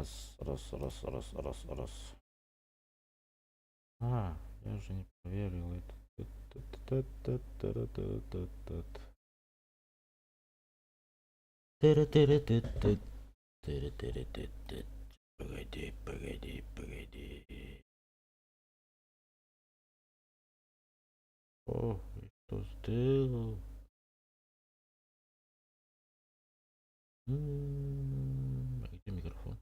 Раз. А, я уже не проверил это. Погоди. О, что сделал? А где микрофон?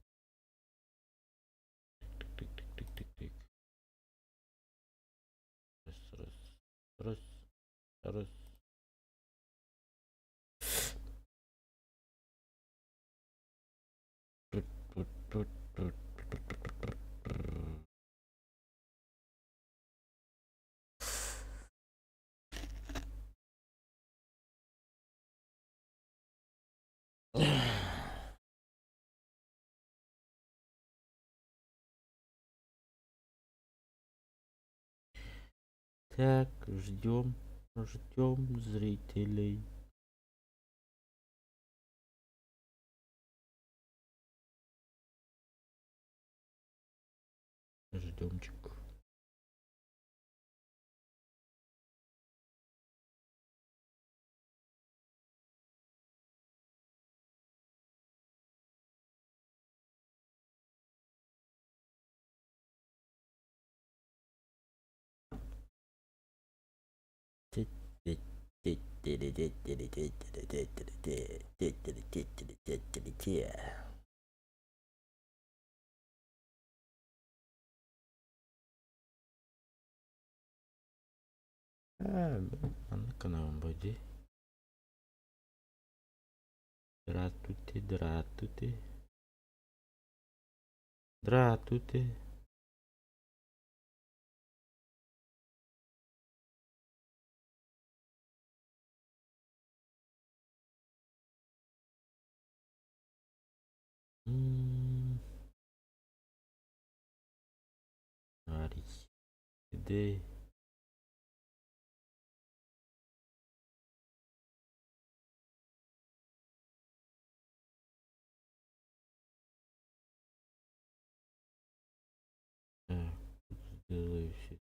Тык. Раз. Так, ждем зрителей. Ждемчик. На новом боди. Здравствуйте. Арис. Где? Так, сделаю все.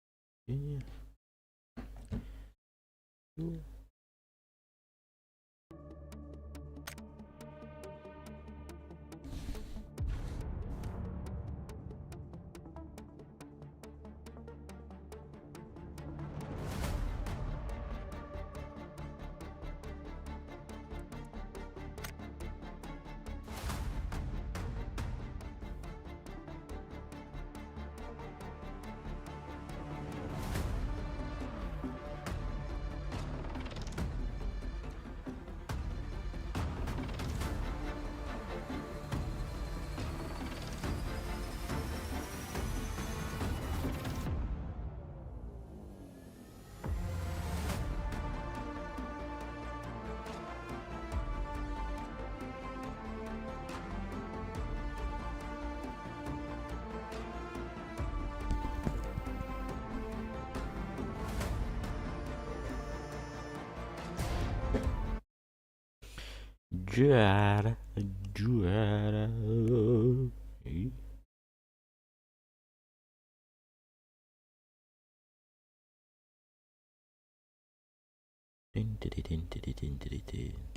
Джуара.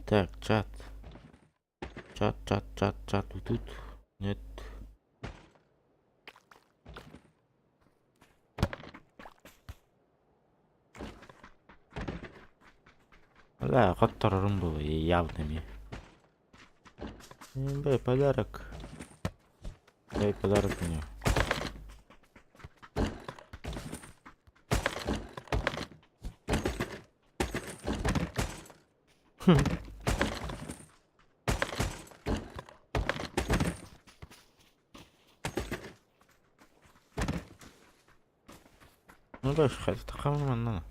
Так, чат. Тут. Нет. Да, которым было явными. Дай подарок. Дай подарок мне. Ну да, хоть такого надо.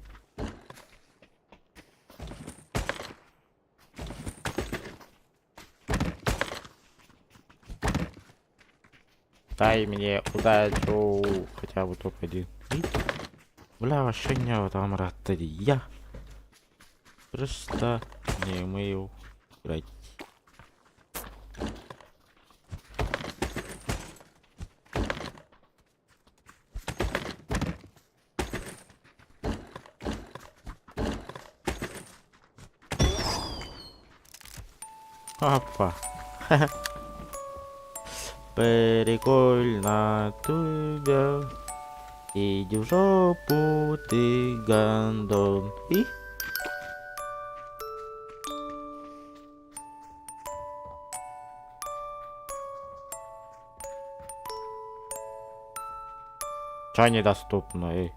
Дай мне удачу, хотя бы топ-1. Бля, вообще не вот там растали. Я просто не умею играть. Опа. Прикольно тебя. Иди в жопу, ты гандон. И? Чё недоступно, эй?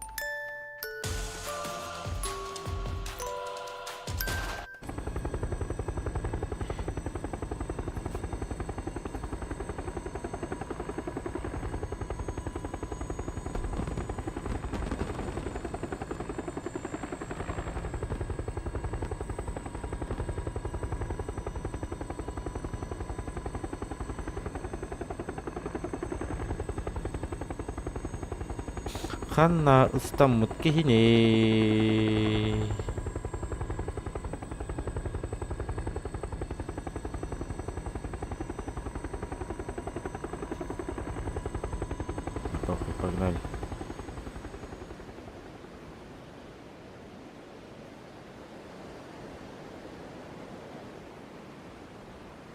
Ханна ыстаммыт кихине. Похуй, погнали.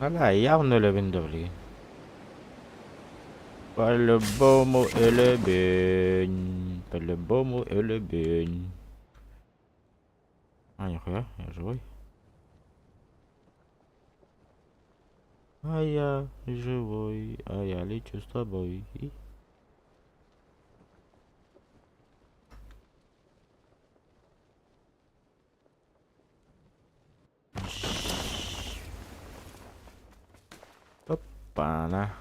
Ага, явно левендовли. По-любому элебень. По-любому элебень. А, нихуя, я живой. А я живой, а я лечу с тобой. И... Опа-на.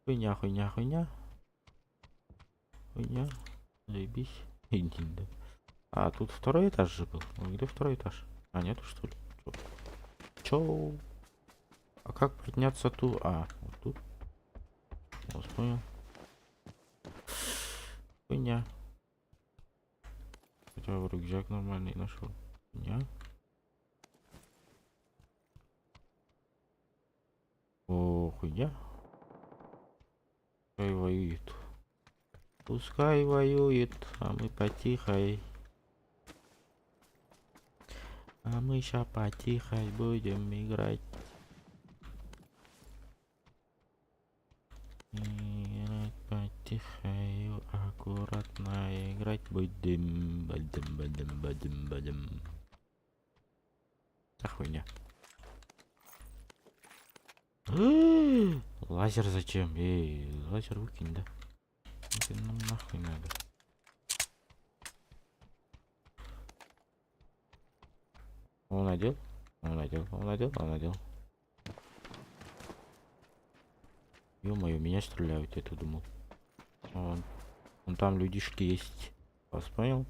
Хуйня, хуйня, хуйня. Хуйня. Заебись. Иди, да. А тут второй этаж же был. Ну, где второй этаж? А, нету что ли? Чё? А как подняться ту? А, вот тут. Вот, понял. Хуйня. Хотя бы рюкзак нормальный нашел. Хуйня. О, хуйня. Пускай воюет. Пускай воюет, а мы потихой. А мы ща потихой будем играть. Играть потихою, аккуратно играть будем. Будем. Да хуйня. Лазер зачем? Эй, лазер выкинь, да? Это нам нахуй надо. Он надел? Он надел. Ё-моё, меня стреляют, я-то думал. Он там людишки есть. Вас понял?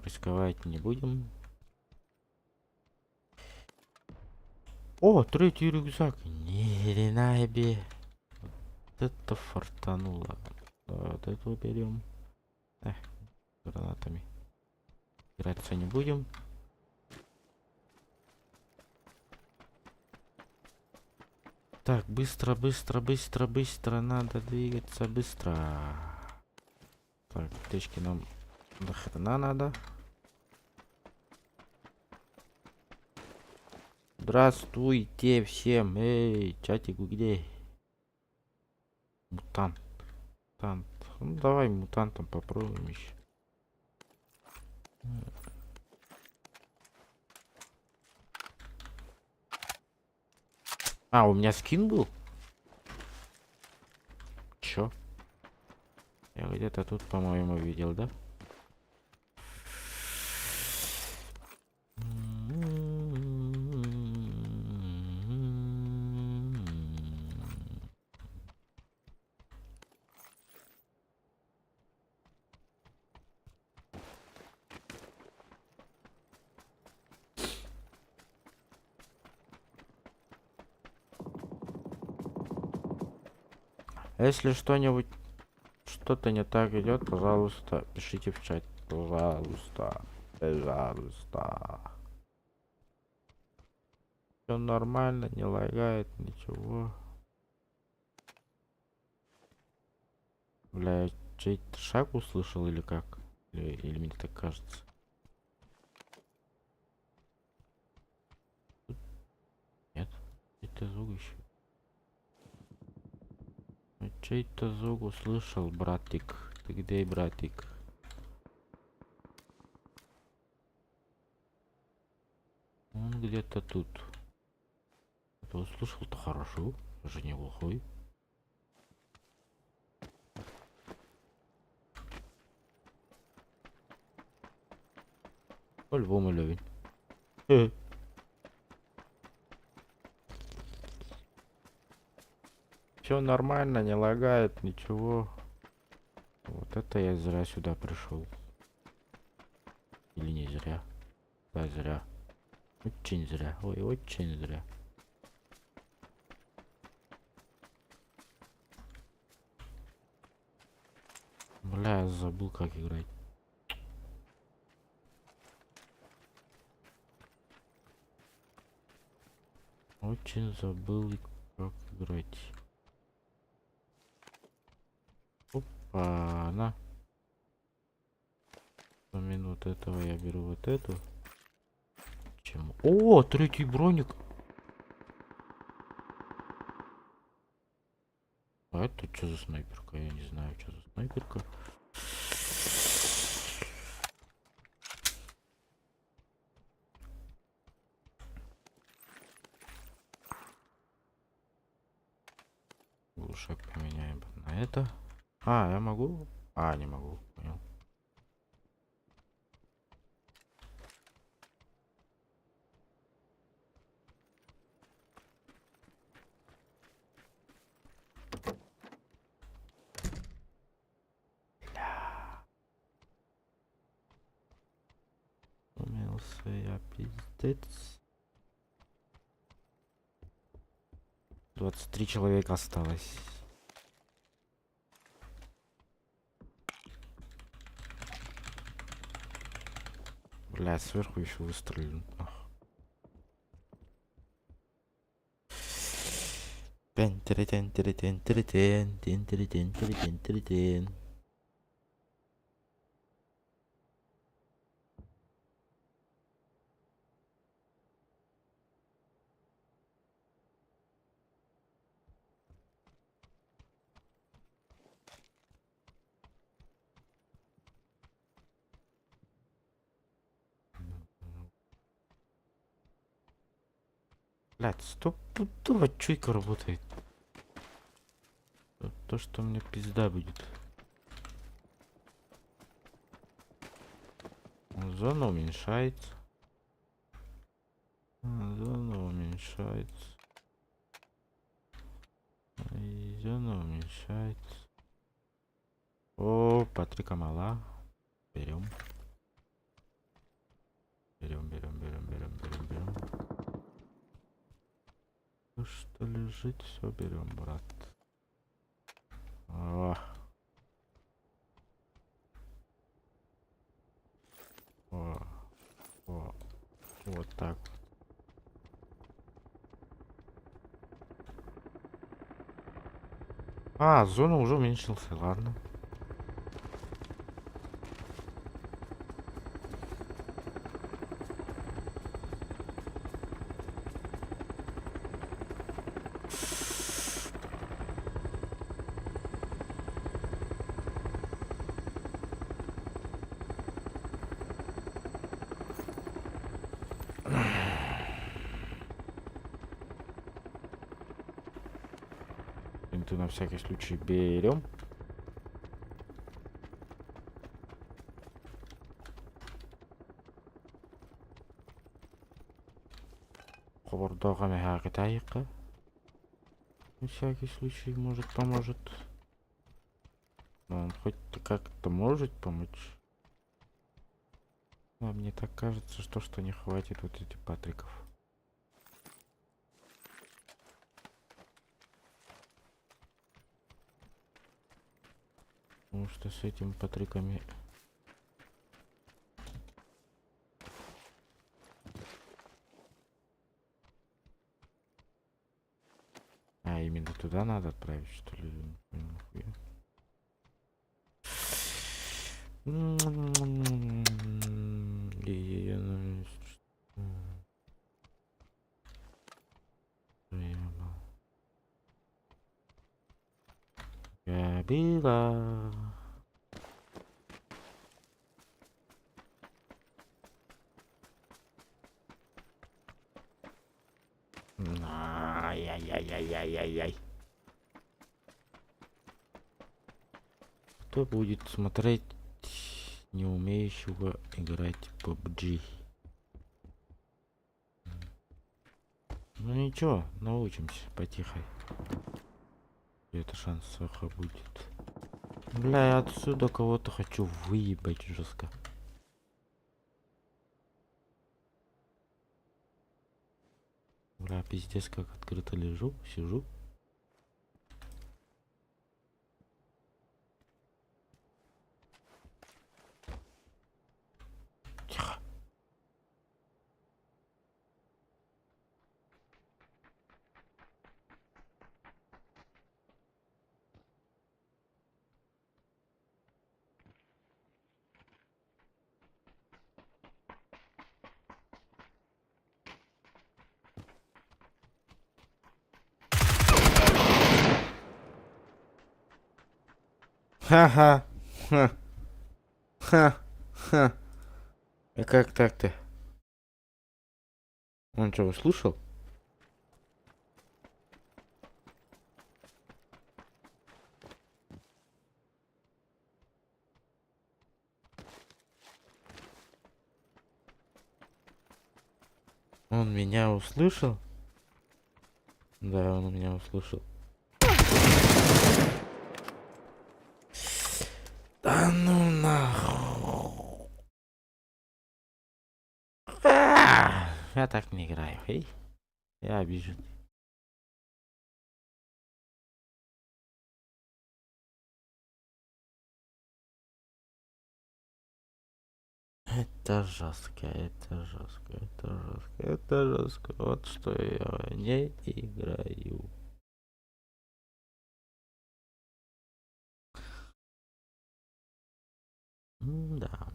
Рисковать не будем. О, третий рюкзак. Ни хрена себе. Вот это фартануло. Вот это берем. Гранатами. Играться не будем. Так, быстро. Надо двигаться быстро. Так, аптечки нам до хрена надо. Здравствуйте всем. Эй, чатик, вы где? Мутант. Ну, давай мутантом попробуем еще. А, у меня скин был? Чё? Я где-то тут, по-моему, видел, да? Если что-нибудь, что-то не так идет, пожалуйста, пишите в чат. Пожалуйста. Все нормально, не лагает, ничего. Бля, чей-то шаг услышал или как? Или мне так кажется? чей-то звук еще. Чей-то звук услышал, братик. Ты где, братик? Он где-то тут. Это услышал-то хорошо. Уже не глухой. По-любому левень. Все нормально, не лагает, ничего. Вот это я зря сюда пришел. Или не зря? Да, зря. Очень зря. Ой, очень зря. Бля, я забыл, как играть. Очень забыл, как играть. Опа, на. На минуту этого я беру вот эту. Чему? О, третий броник. А это что за снайперка? Я не знаю, что за снайперка. Глушак поменяем на это. А, я могу? А, не могу. Понял. Умелся я, пиздец. 23 человека осталось. Бля, сверху еще выстрелю. Блядь, стопудово чуйка работает. То, что мне пизда будет. Зона уменьшается. Зона уменьшается. И зона уменьшается. О, Патрика мала. Берем. Берем. То, что лежит, все берем, брат. О. Вот так. А, зона уже уменьшился, ладно. Ты на всякий случай берем. Хабардагами хакитайка. На всякий случай, может, поможет. Но он хоть как-то может помочь. Но мне так кажется, что не хватит вот этих патриков. Потому что с этими патриками... А, именно туда надо отправить, что ли? Кабила. Ай-яй-яй-яй-яй-яй. Кто будет смотреть не умеющего играть в PUBG? Ну ничего, научимся потихой. Это шанс сахар будет. Бля, я отсюда кого-то хочу выебать жестко. Бля, пиздец, как открыто лежу, сижу. Тихо. Ха-ха. Ха. Ха. Ха. А как так-то? Он что, слушал? Он меня услышал? Да, он меня услышал. Да ну нахуй. Я так не играю, эй. Я обижен. Это жестко, это жестко, это жестко, это жестко. Вот что я не играю. Да.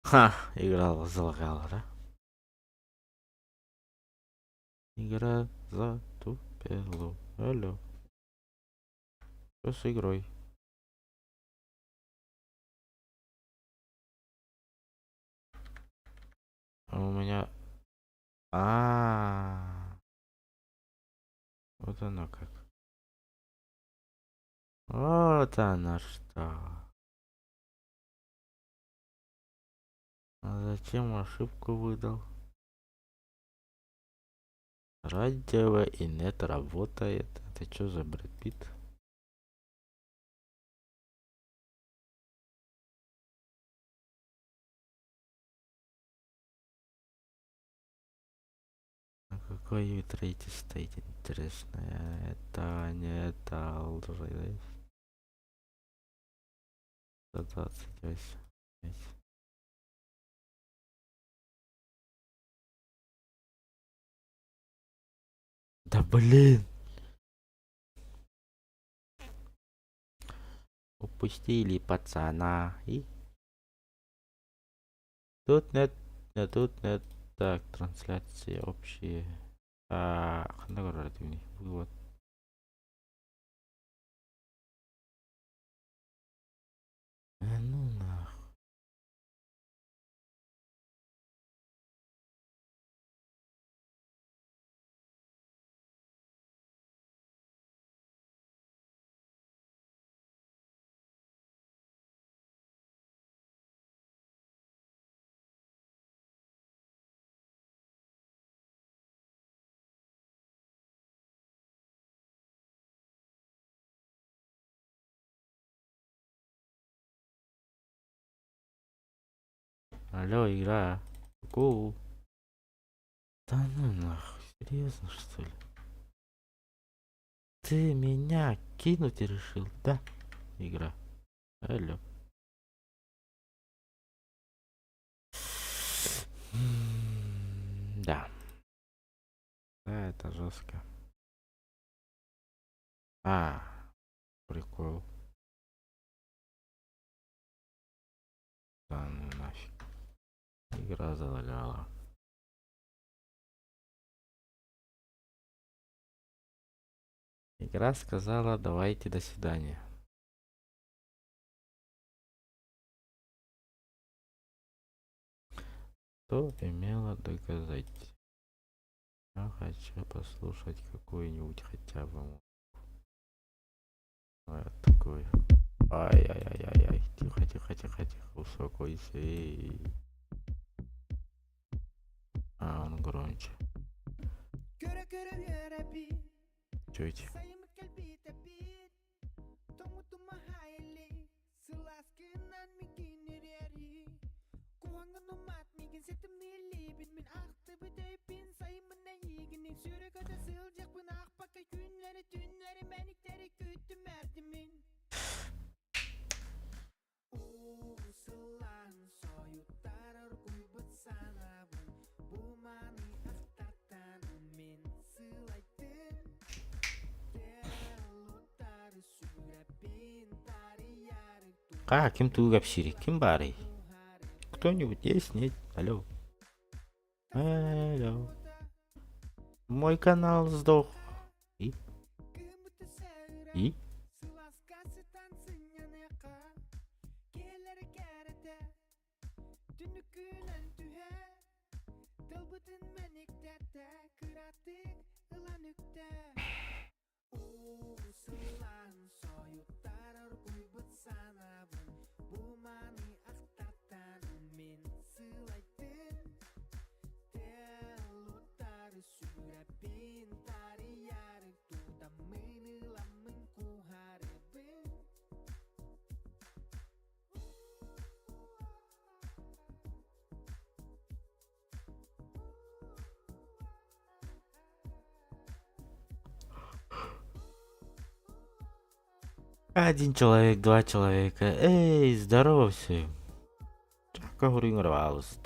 Ха, игра залагала, да? Игра затупила. Алло. Что с игрой? А у меня... Вот оно как. Вот оно что. А зачем ошибку выдал? Радио и нет работает. Это что за Брэд Питт? На какой вид рейте стоит, интересно? Это не это лжи. 128. Да блин! Упустили пацана. И тут нет, тут нет. Так, трансляции общие. Наградный вывод. Ну нахуй. Алло, игра. Ку. Да ну нахуй, серьезно что ли? Ты меня кинуть решил, да? Игра. Алло. Да. Да, это жестко. Прикол. Да ну нафиг. Игра залагала. Игра сказала, давайте до свидания. Что имела доказать? Я хочу послушать какую-нибудь хотя бы. Вот такой. Ай-яй-яй-яй-яй. Тихо, тихо, тихо, тихо. Успокойся. А, он громче. Чуть. Ким ты гапсири? Ким барый? Кто-нибудь есть? Нет? Алло. Алло. Мой канал сдох. И? И? Один человек, два человека. Эй, здорово все. Как урыңырабыз.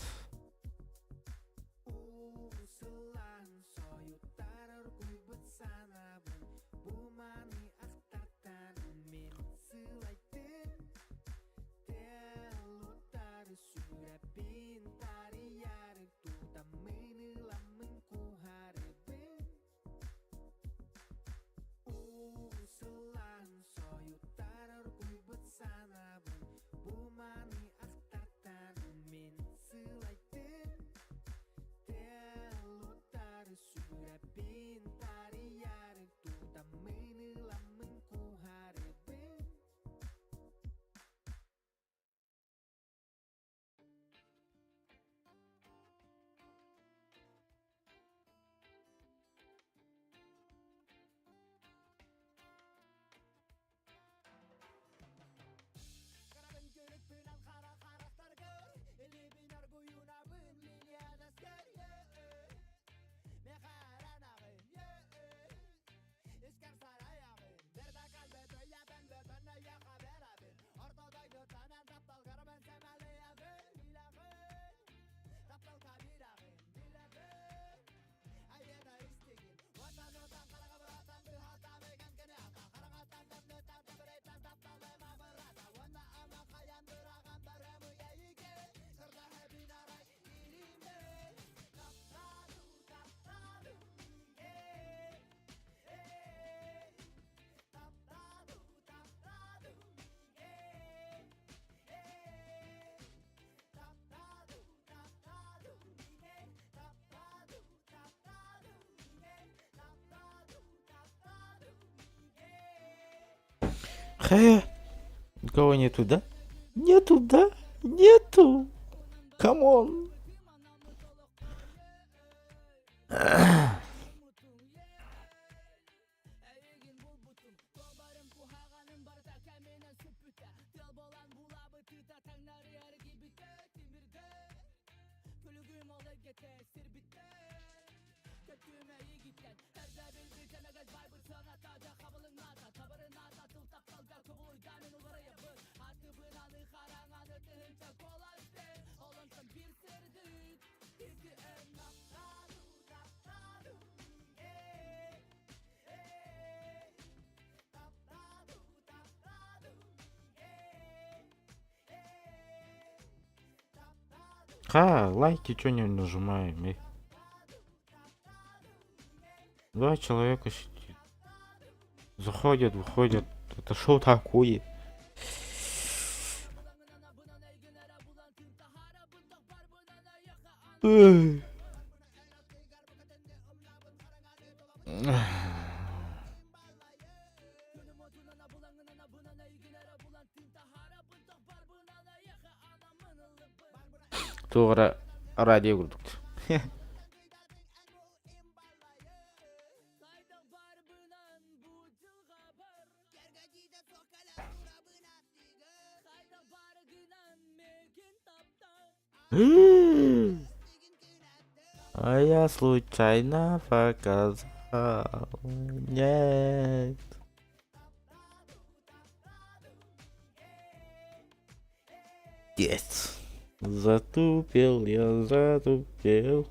Кого нету, да? Нету, да? Нету. Камон. лайки чё не нажимаем? Два человека сидит. Заходят, выходят. Это шо такое? Эй. To'g'ri, radio kurduk. А я случайно показал. Нет. Есть. Затупил я, затупил.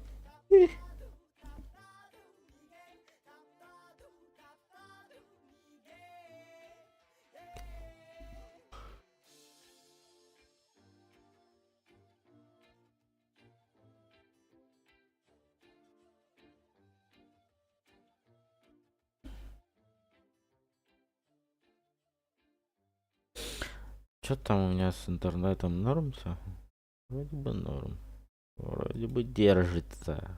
Что там у меня с интернетом? Норм все? Вроде бы норм. Вроде бы держится.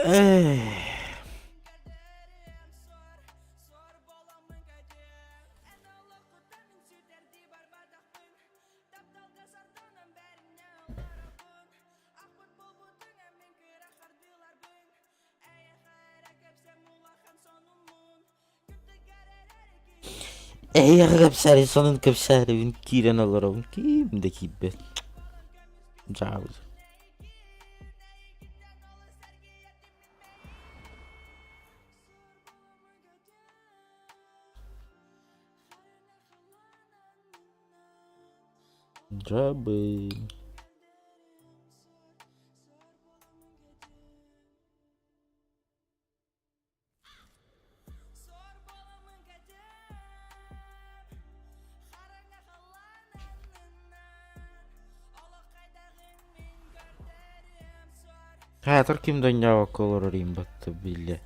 Эй. Ey arkadaşlar sonun kapşarı kiren alırım kim de kibet. Cavuz. Jabı. Хәзер ким дөньяга колор римбатты билле.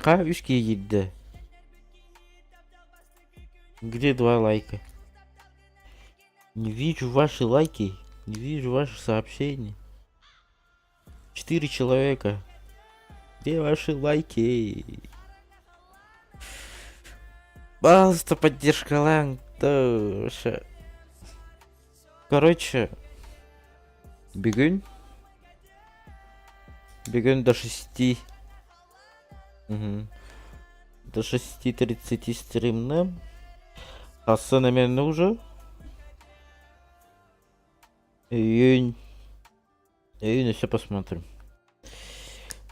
Ха, 3 gitti. Где 2 лайка? Не вижу ваши лайки. Не вижу ваши сообщения. 4 человека. Где ваши лайки? Пожалуйста, поддержка лайк. Тоже. Короче. Бегун. Бегун до 6. Угу. До 6:30 стримным. Асы немен уже? Июнь. Июнь еще посмотрим.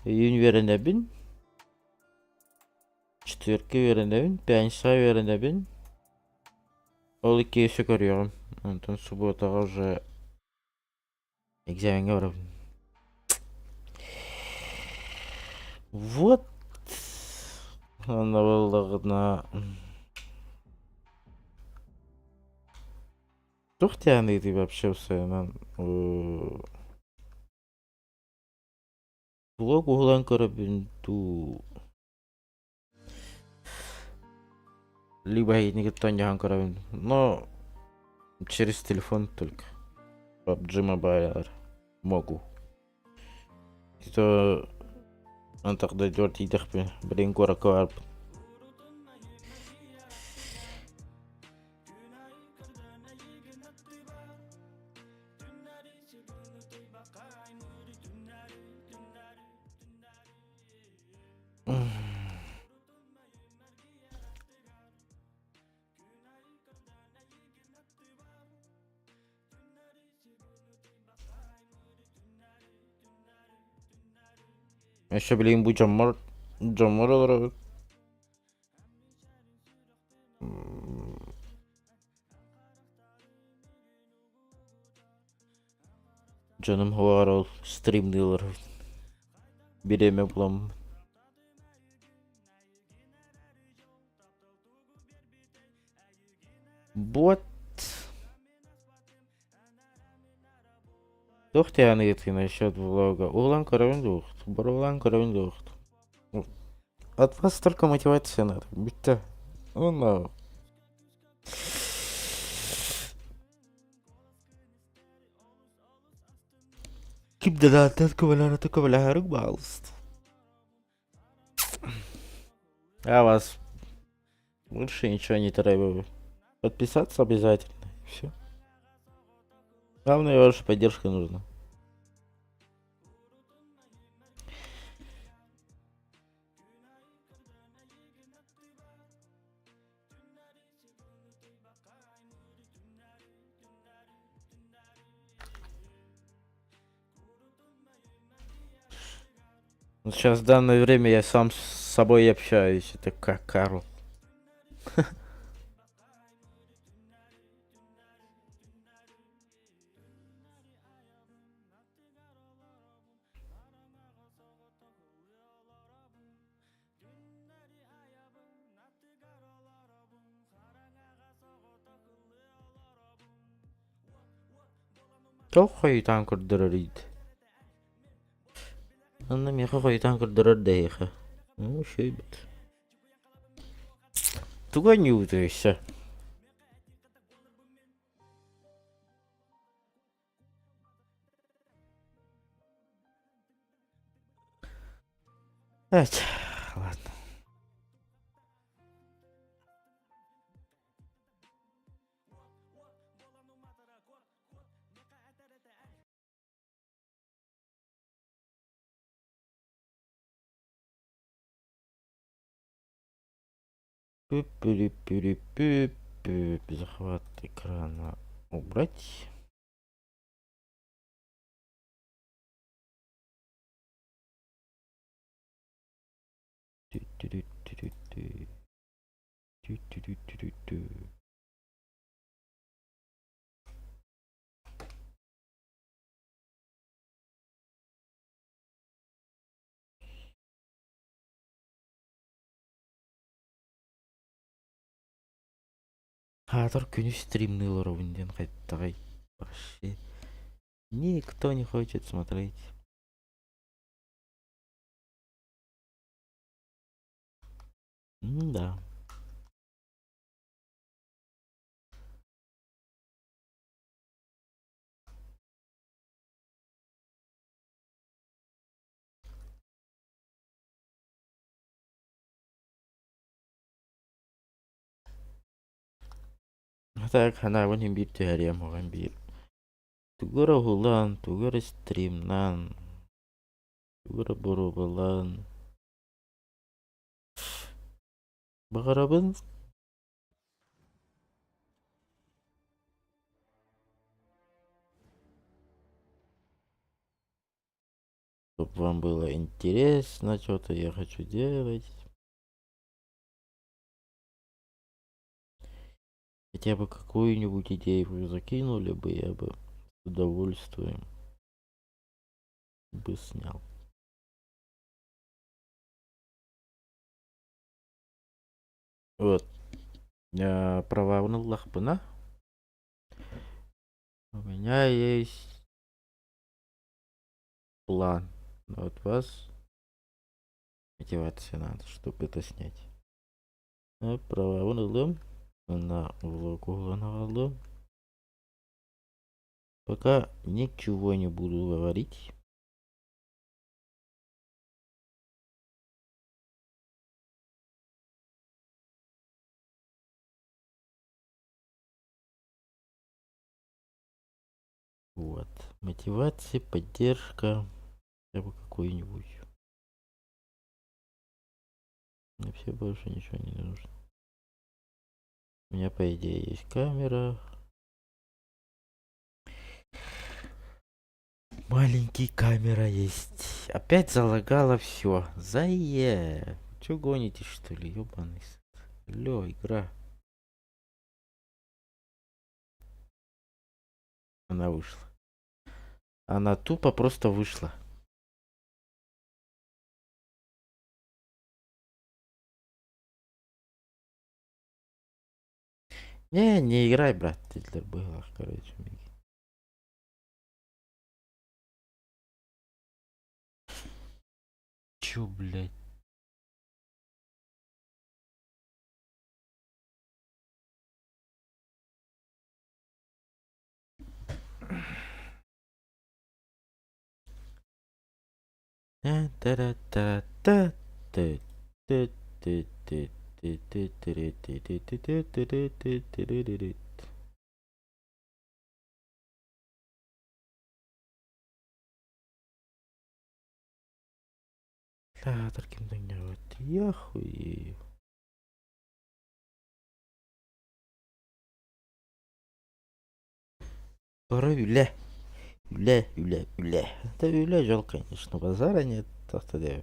Июнь веренебин. Четверки веренебин. Пятница веренебин. Ол iki еще görüyorum. Ondan суббота уже экзамен барам. Вот. Она была. Тухтяный ты вообще все. Блог углан карабин ту. Либо я никто не анкараю. Но через телефон только. PUBG Mobile могу. Это он тогда дёрт идэх бе. Блин, горок var. Еще, блин, bu camlar olarak. Canım var ol. Stream diyorlar. Bireme bulam. Вот. Doch yani yeti насчет влога. Улан каравин духт. Барулан каравин духт. От вас только мотивация надо. Биттэ. Оно. Кибдала татка валя рыгбалст. А вас больше ничего не требую. Подписаться обязательно. Все. Главное, ваша поддержка нужна. Сейчас в данное время я сам с собой общаюсь. Это как Карл. Тол хойдан курдырыр ид. Анна меха хойдан курдырыр дейха. Ну, шей бит. Туга не утайся. Ать, ладно. Захват экрана убрать. Хатыр күнү стримнылар унден кайттагай. Вообще никто не хочет смотреть. Да. Так, она вон бир теорем оган бир. Тугура хулан, тугура стримнан. Тугура бурубалан. Багарабын. Чтобы вам было интересно, что-то я хочу делать. Хотя бы какую-нибудь идею вы закинули бы, я бы с удовольствием бы снял. Вот. Права у Аллахбана. У меня есть план. Но от вас мотивация надо, чтобы это снять. Правым алdım. На углок углана алdım. Пока ничего не буду говорить. Вот. Мотивация, поддержка. Хотя бы какую-нибудь. Мне все больше ничего не нужно. У меня, по идее, есть камера. Маленький камера есть. Опять залагало все. Че гоните, что ли, ёбаный? Алло, игра. Она вышла. Она тупо просто вышла. Не играй, брат. Ты для было, короче. Чё, блядь? لا تركب دنيا يا اخوي. Порой Юля, Юля. Это Юля жал, конечно, базара нет. Тогда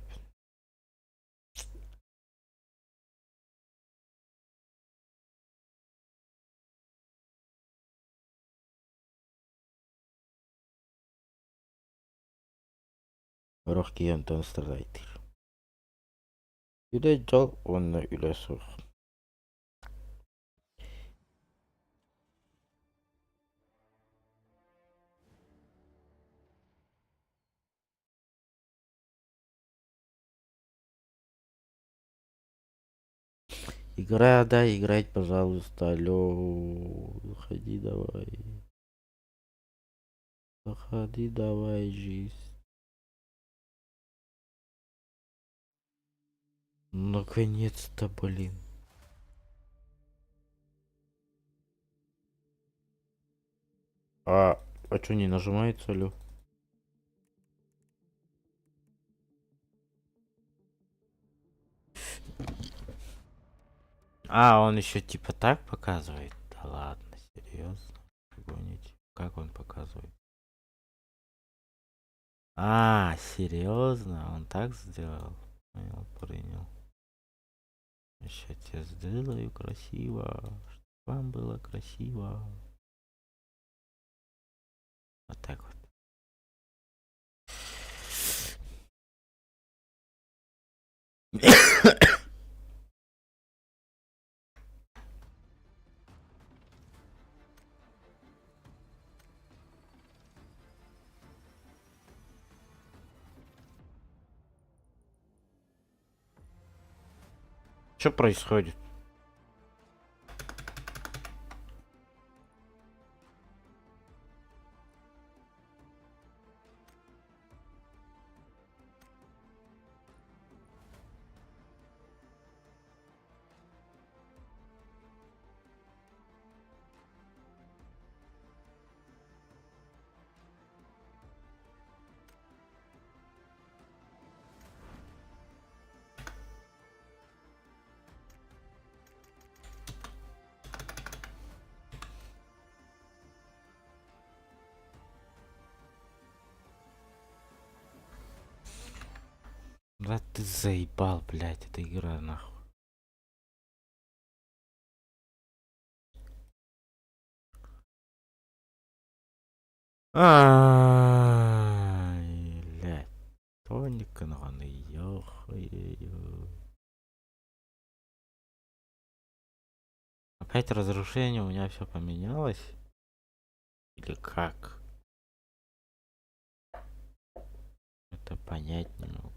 Рохки Антон страдает. Юля жал, он на Юля сох. Игра, да, играть, пожалуйста, алло. Заходи давай. Заходи давай, жизнь. Наконец-то, блин. А что не нажимается, алло? Он еще типа так показывает? Да ладно, серьезно? Гоните. Как он показывает? Серьезно? Он так сделал? Понял, принял. Сейчас я сделаю красиво. Чтоб вам было красиво. Вот так вот. Что происходит? Да ты заебал, блядь, эта игра нахуй. Блядь. Тоника, ну ёхаю. Опять разрушение, у меня все поменялось? Или как? Это понять не могу.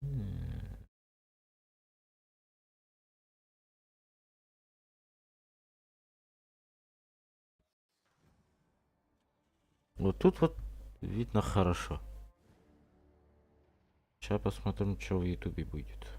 М. Вот тут вот видно хорошо. Сейчас посмотрим, что в Ютубе будет.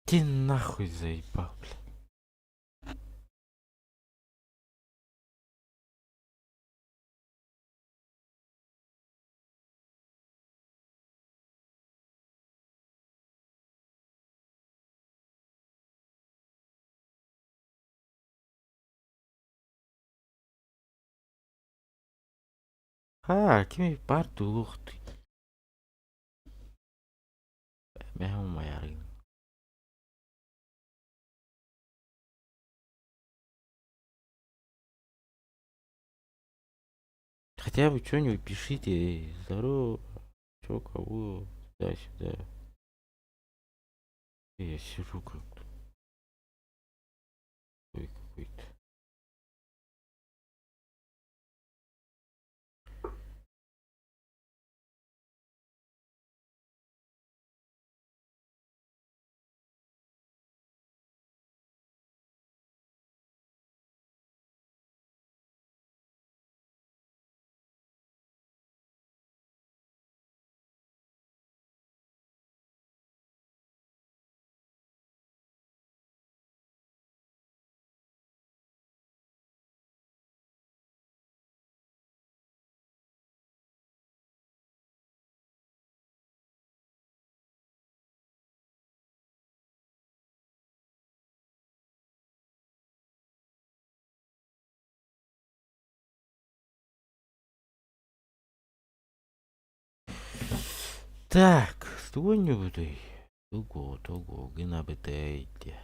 Ты нахуй заебал, бля. Kimi bardu luhti. Mehän mä järin. Хотя бы что-нибудь пишите. Здорово. Чё, кого? Туда-сюда. Я сижу как-то. Ой, какой-то. Так, что-нибудь. Того, гына бытайте.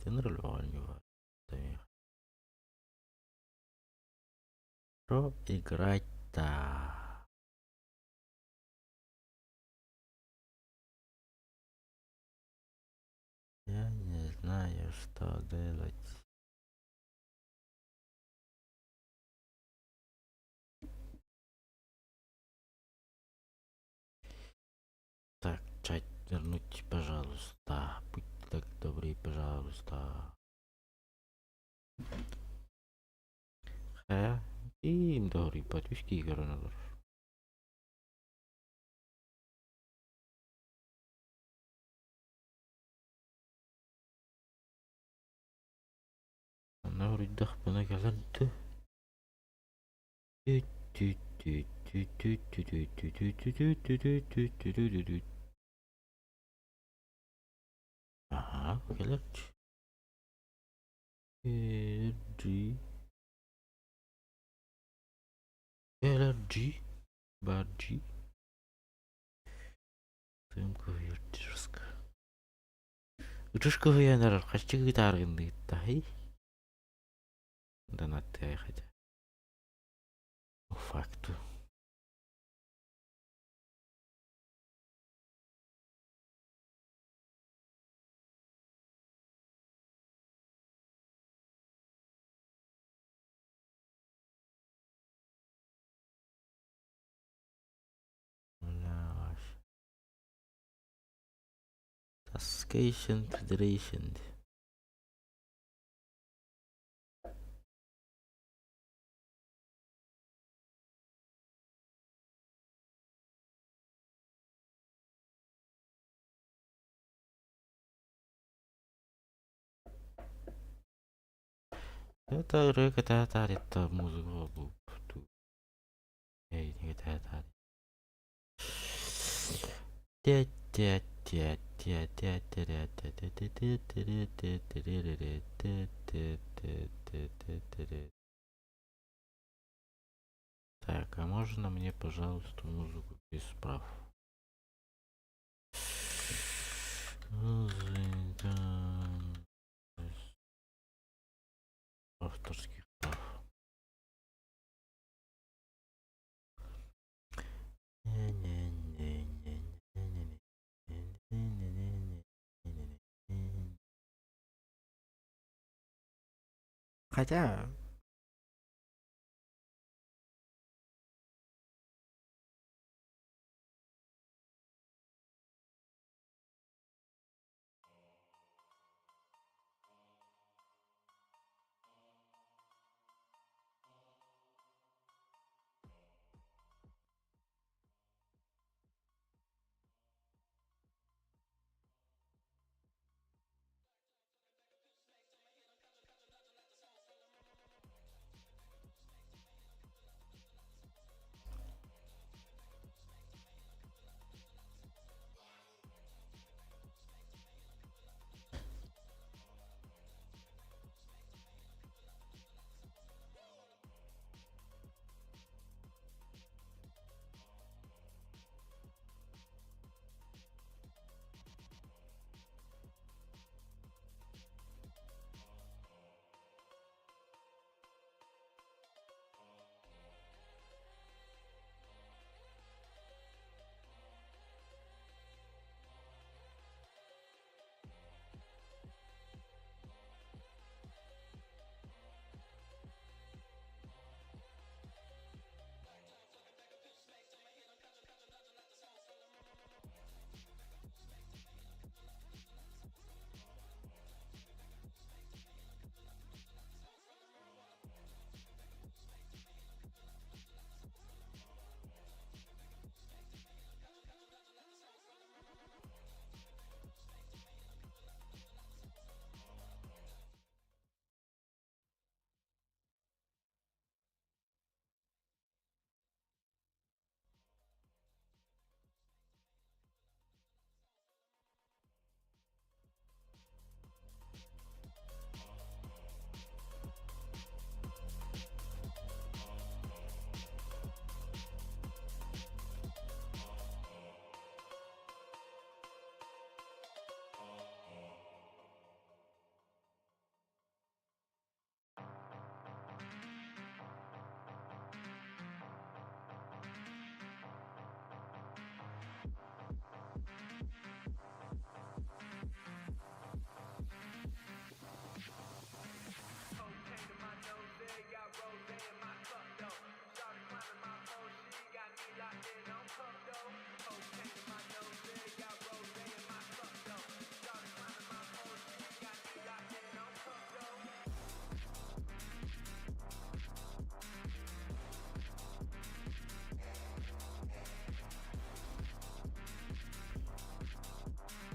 Нормально. Про играть-то. Я не знаю, что делать. Так, чат вернуть, пожалуйста. Будь так добрый, пожалуйста. Им добрый, подписки коронавирус. Она вроде дахпана галанты. Ага, галерч. G. LRG. Барджи. Тымка Вертирска. Terus kehujanan kasih gitarin kita, hei. Dan nanti aja. Oh fuck tuh. Tascation Federation. Это река это музыку. Эй, не это. Так, а можно мне, пожалуйста, музыку без прав? Авторских прав. Хотя,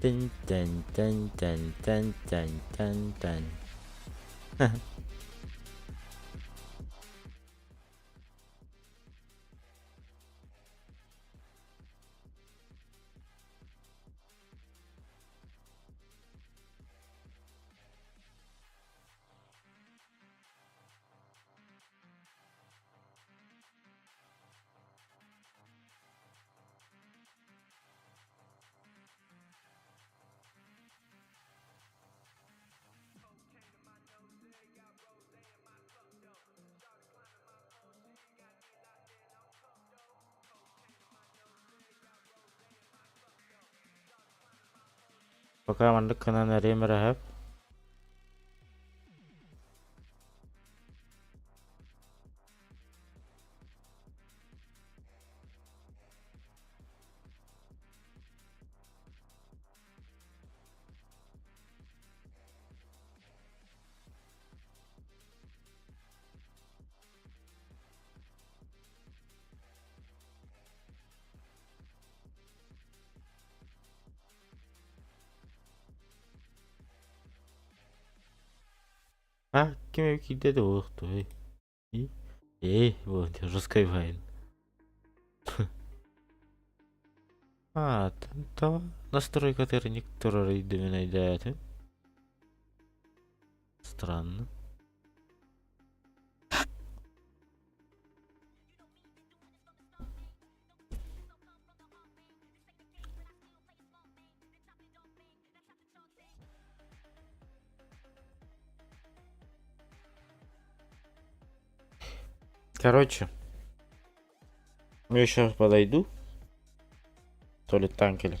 dun dun dun dun dun dun dun dun. Пока мандык кынан әреме рәхәп. А, кем киде де оқты, ей. Вот, я уже скайвайн. А, та настройка некоторые рейды найдет. Странно. Короче, я сейчас подойду. То ли танк или...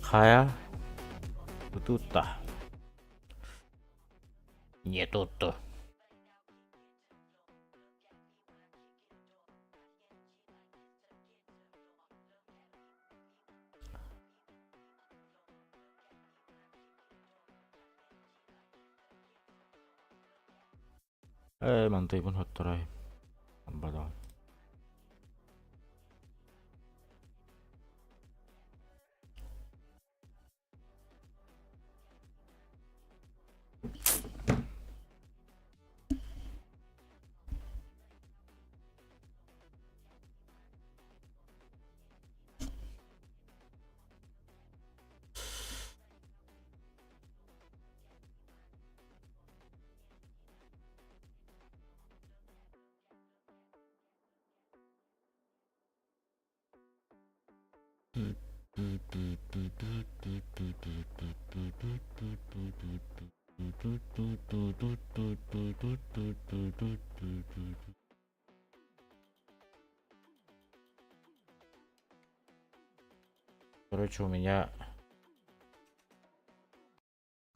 Хая. Тут-то. Не тут-то. Mantay pun hot try. Ambadang.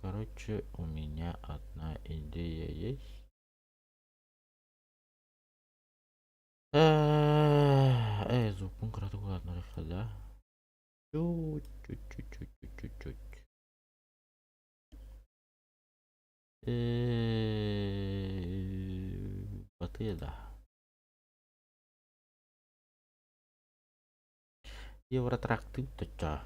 Короче, у меня одна идея есть. Звук конкретно куда-то да? Чуть-чуть. Батыя, да. Евротрак ты-то чё?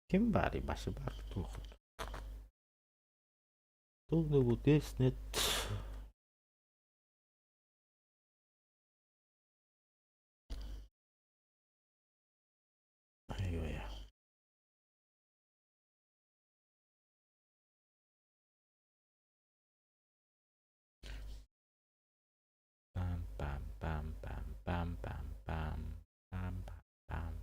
Kim bari başı bak tuhut. Tuhne bu desnet. Ayva ya. Pam pam pam pam pam pam pam pam pam pam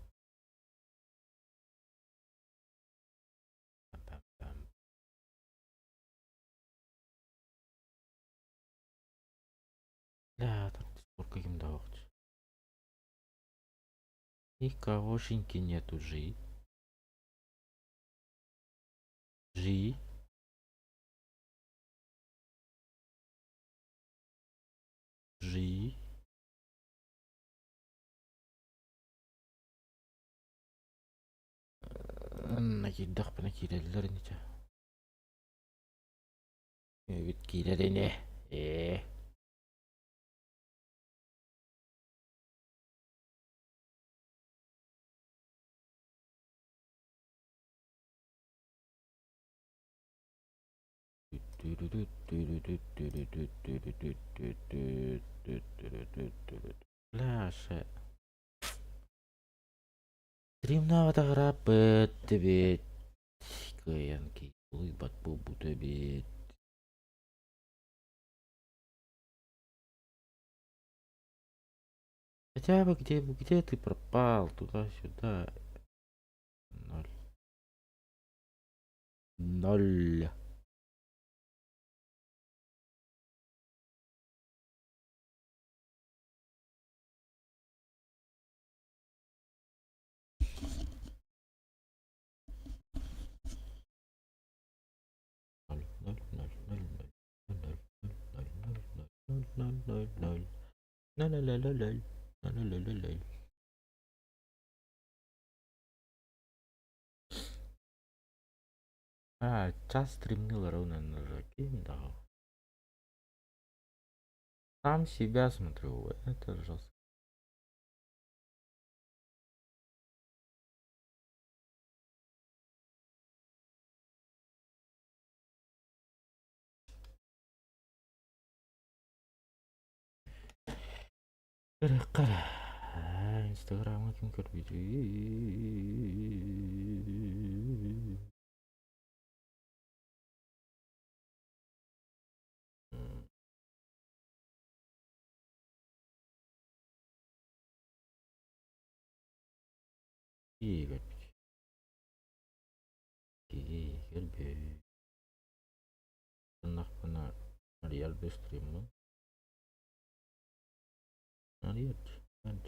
pam pam. Да, так сколько им давать. Никогошеньки нету жи. Жи. Жи. Nakildak pa nakilalar niya. Evet kilarin eh. Ляше. Стримнавата грапет тебе. Каянки. Улыбат бубу тебе. Хотя бы где ты пропал? Туда-сюда. Ноль. Ноль. Час стримнул ровно на Жаким, да. Сам себя смотрю, это жестко. Инстаграм ким көрбейді. Игорь. Игорь. Нахпана реал без стрима. Альерч, альч.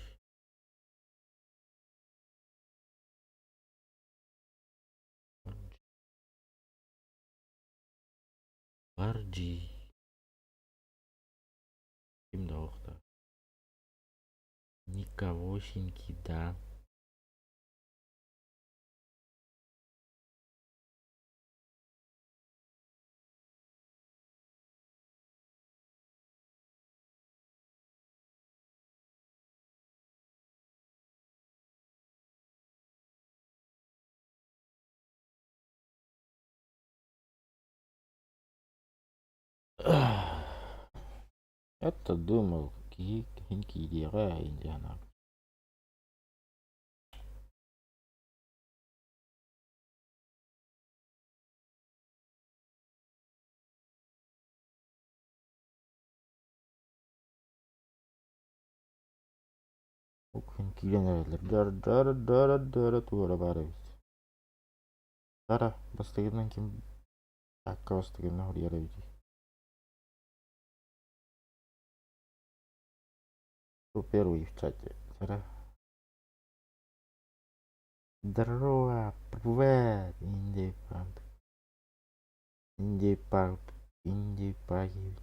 Варджи. Kimde okta? Никогошеньки, да. Это думал, кинки дира индиана. Кинки генералер. Дара тура барабит. Дара, бастыгынан ким такка бастыгынан хурьяра бити. Кто первый в чате? Дара. Здорово, привет, инди панк. Инди панк. Инди паги.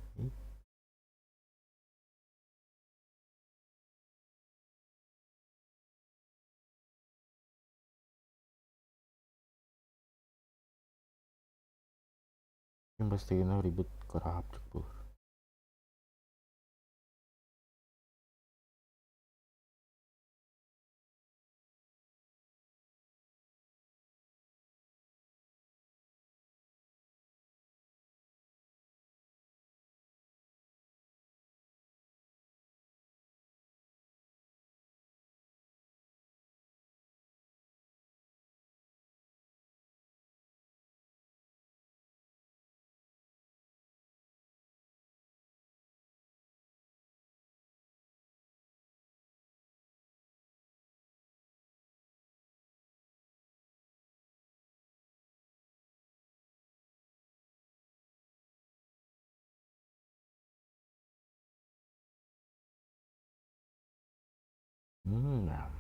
Ким бастыгынан рибут караптык был. Да.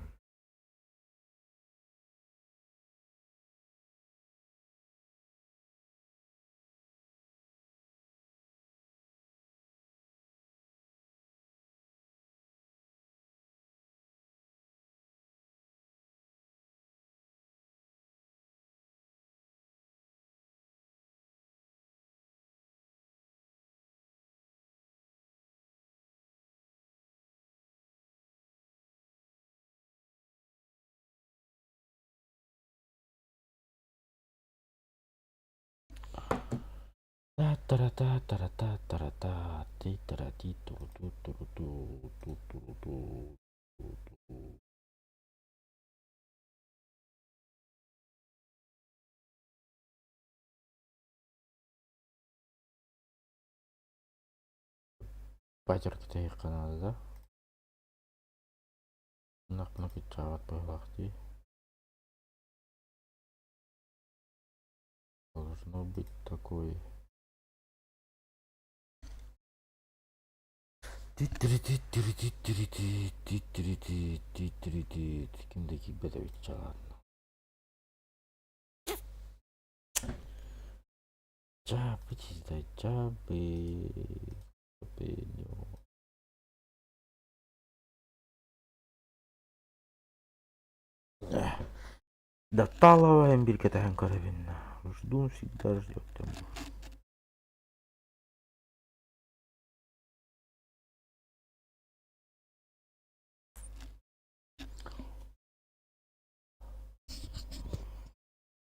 Та-та-ра-та-та-ра-та-та-ра-та. Ти-та-ра-ти-ту-ту-ту-ру-ту. Ту-ту-ру-ту. Батер китайы канады, да? Нақ чават байлақты. Должно быть такое. Кимдеки бедович чалат. Чапы чиздай, чапы. Досталова бир кетен карабин. Жду всегда ждет.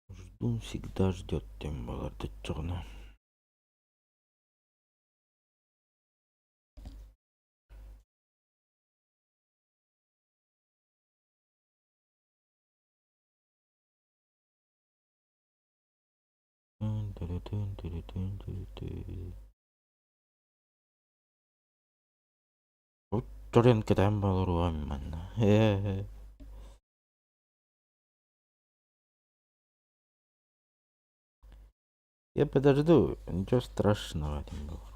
Жду всегда ждет тем баларды чогна. Жорен кетен балыру амман. Я подожду, ничего страшного не было.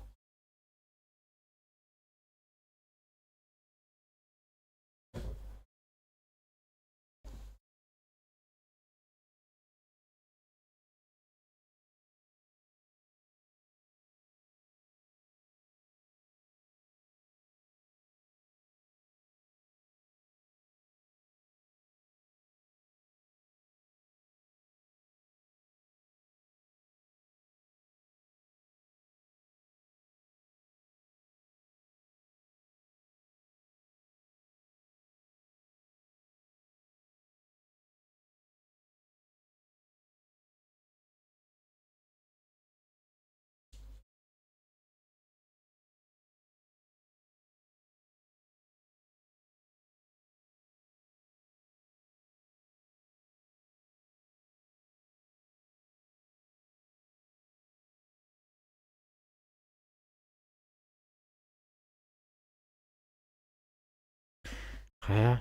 Хэ.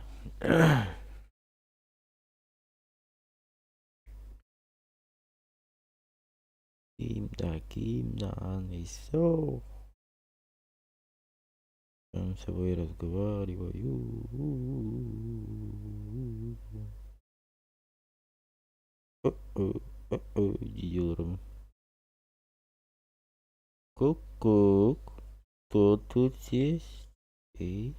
Ким да, и все. Сам с собой разговариваю. Дилером. Ку-ку. Кто тут есть? Эй.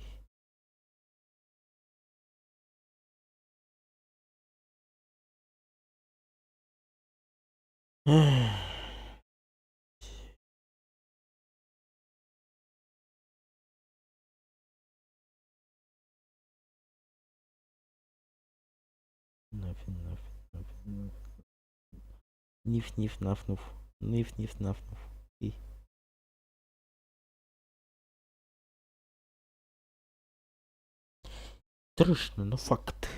Нафиг. Ниф-ниф-нафнув. Ниф-ниф-нафнув. И. Страшно, но факт.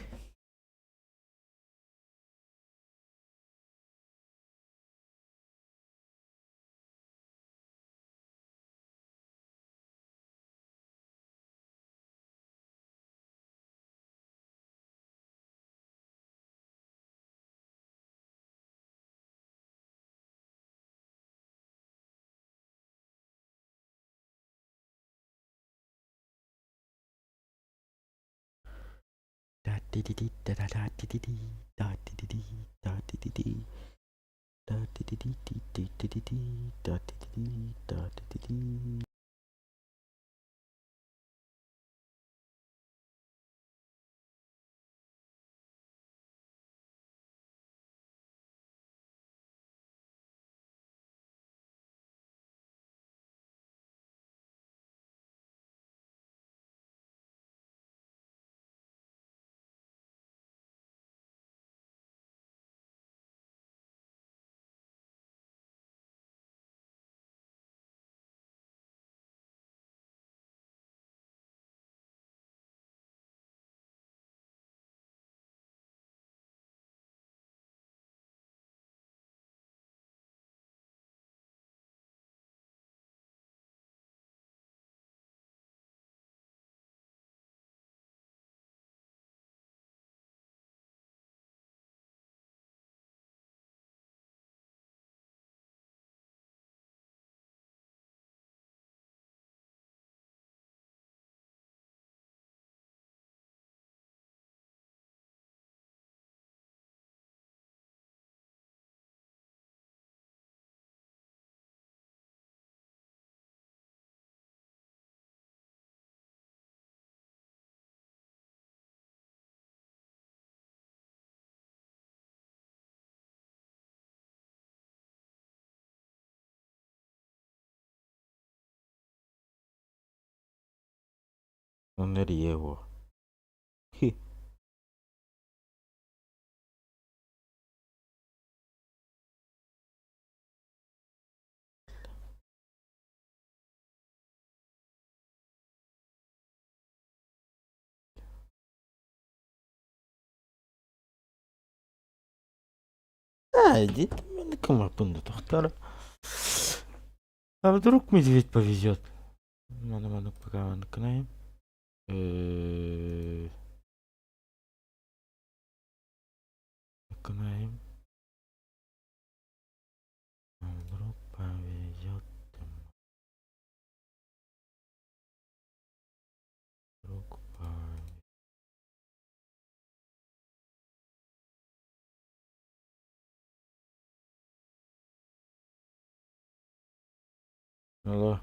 Да-ти-ди-ди, да-да-да-ти-ди-ди, да-ти-ди-ди, да-ти-ди-ди, да-ти-ди-ди-ди-ди-ди-ди, да-ти-ди-ди, да-ти-ди-ди. Он его. Хи. Иди ты меня кому доктора. А вдруг медведь повезет? Мана пока наканаем. Наканаем. А вдруг повезет? Вдруг повезет. Алло.